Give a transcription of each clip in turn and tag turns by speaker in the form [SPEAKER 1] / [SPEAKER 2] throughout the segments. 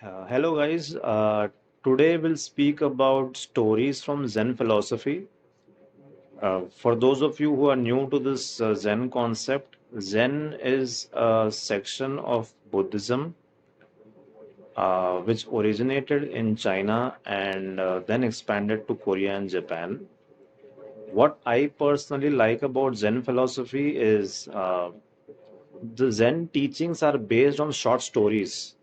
[SPEAKER 1] Hello, guys. Today we'll speak about stories from Zen philosophy. For those of you who are new to this Zen concept, Zen is a section of Buddhism which originated in China and then expanded to Korea and Japan. What I personally like about Zen philosophy is the Zen teachings are based on short stories.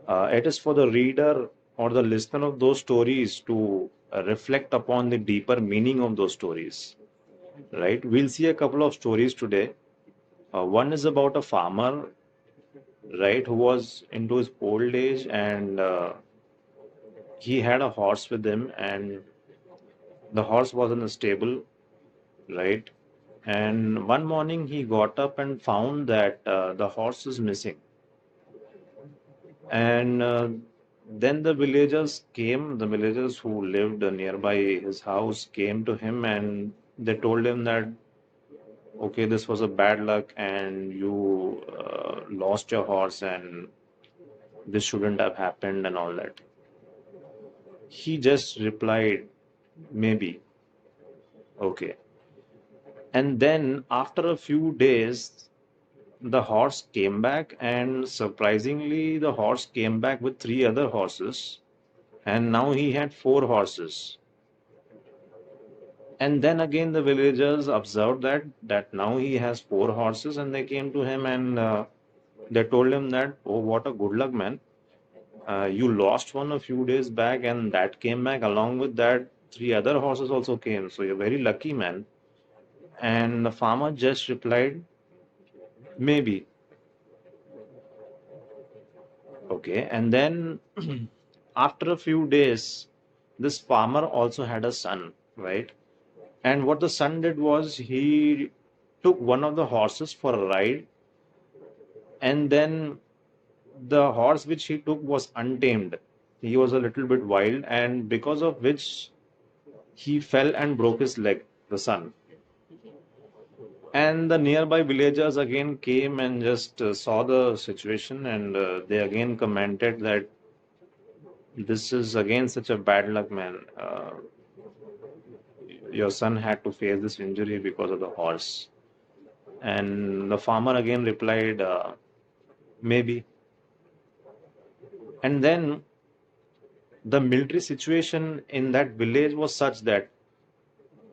[SPEAKER 1] It is for the reader or the listener of those stories to reflect upon the deeper meaning of those stories. Right? We'll see a couple of stories today. One is about a farmer, right, who was into his old age and he had a horse with him, and the horse was in a stable, right? And one morning he got up and found that the horse is missing. And then the villagers who lived nearby his house came to him and they told him that, okay, this was a bad luck and you lost your horse and this shouldn't have happened and all that. He just replied, maybe, okay. And then after a few days, the horse came back, and surprisingly, the horse came back with three other horses, and now he had four horses. And then again, the villagers observed that now he has four horses, and they came to him and they told him that, oh, what a good luck, man! You lost one a few days back, and that came back along with that. Three other horses also came, so you're very lucky, man. And the farmer just replied, maybe. Okay. And then after a few days, this farmer also had a son, right? And what the son did was he took one of the horses for a ride, and then the horse which he took was untamed. He was a little bit wild, and because of which he fell and broke his leg, the son. And the nearby villagers again came and just saw the situation, and they again commented that this is again such a bad luck, man. Your son had to face this injury because of the horse. And the farmer again replied, maybe. And then the military situation in that village was such that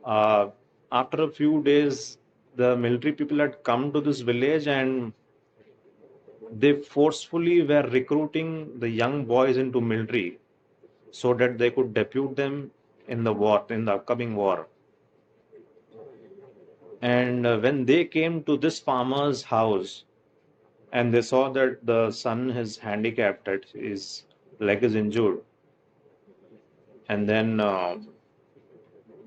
[SPEAKER 1] uh, after a few days, the military people had come to this village and they forcefully were recruiting the young boys into military so that they could depute them in the war, in the upcoming war. And when they came to this farmer's house and they saw that the son is handicapped, that his leg is injured, and then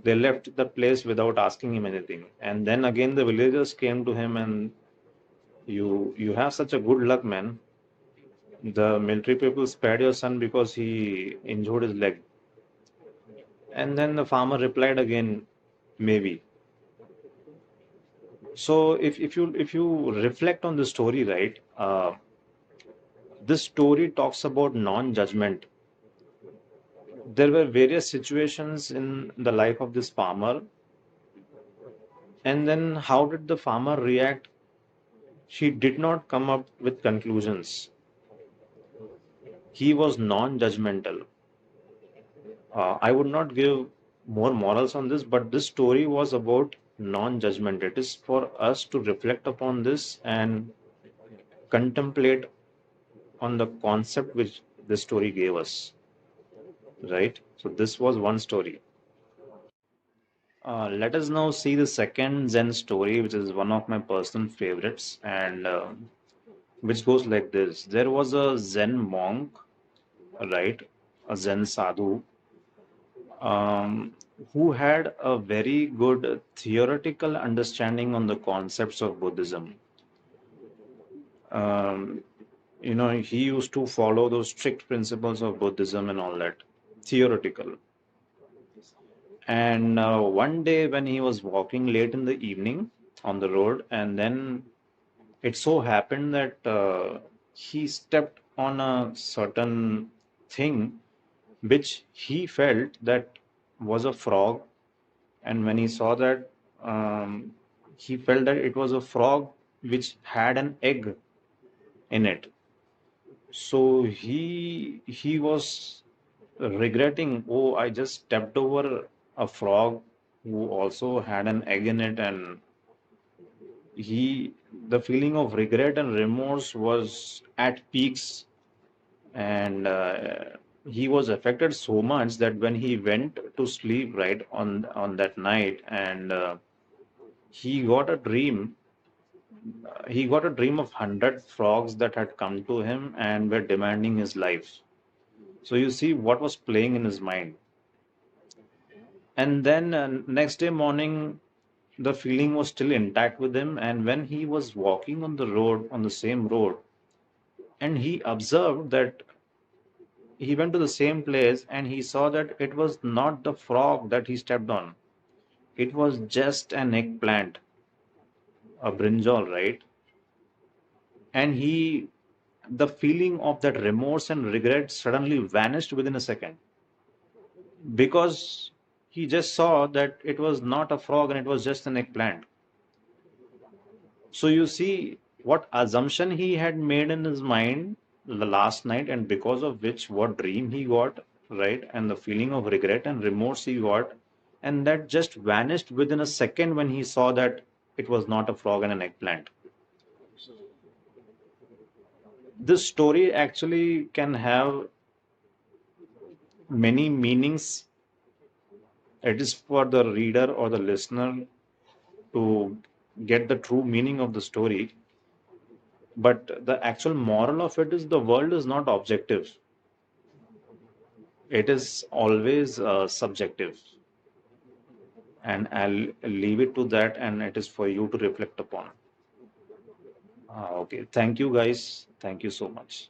[SPEAKER 1] they left the place without asking him anything. And then again, the villagers came to him and you have such a good luck, man. The military people spared your son because he injured his leg. And then the farmer replied again, maybe. So if you reflect on the story, right, this story talks about non-judgment. There were various situations in the life of this farmer, and then how did the farmer react? She did not come up with conclusions. He was non-judgmental. I would not give more morals on this, but this story was about non-judgment. It is for us to reflect upon this and contemplate on the concept which this story gave us, right? So this was one story. Let us now see the second Zen story, which is one of my personal favorites, and which goes like this. There was a Zen monk, right? A Zen sadhu, um, who had a very good theoretical understanding on the concepts of Buddhism. Um, he used to follow those strict principles of Buddhism and all that, theoretical. And one day when he was walking late in the evening on the road, and then it so happened that he stepped on a certain thing which he felt that was a frog, and when he saw that, he felt that it was a frog which had an egg in it. So he was regretting, oh, I just stepped over a frog who also had an egg in it, and he the feeling of regret and remorse was at peaks, and he was affected so much that when he went to sleep right on that night, and he got a dream. He got a dream of 100 frogs that had come to him and were demanding his life. So you see what was playing in his mind. And then next day morning, the feeling was still intact with him. And when he was walking on the road, on the same road, and he observed that he went to the same place and he saw that it was not the frog that he stepped on. It was just an eggplant, a brinjal, right? And the feeling of that remorse and regret suddenly vanished within a second, because he just saw that it was not a frog and it was just an eggplant. So you see what assumption he had made in his mind the last night, and because of which what dream he got, right? And the feeling of regret and remorse he got, and that just vanished within a second when he saw that it was not a frog and an eggplant. This story actually can have many meanings. It is for the reader or the listener to get the true meaning of the story. But the actual moral of it is the world is not objective, it is always subjective. And I'll leave it to that, and it is for you to reflect upon. Okay. Thank you, guys. Thank you so much.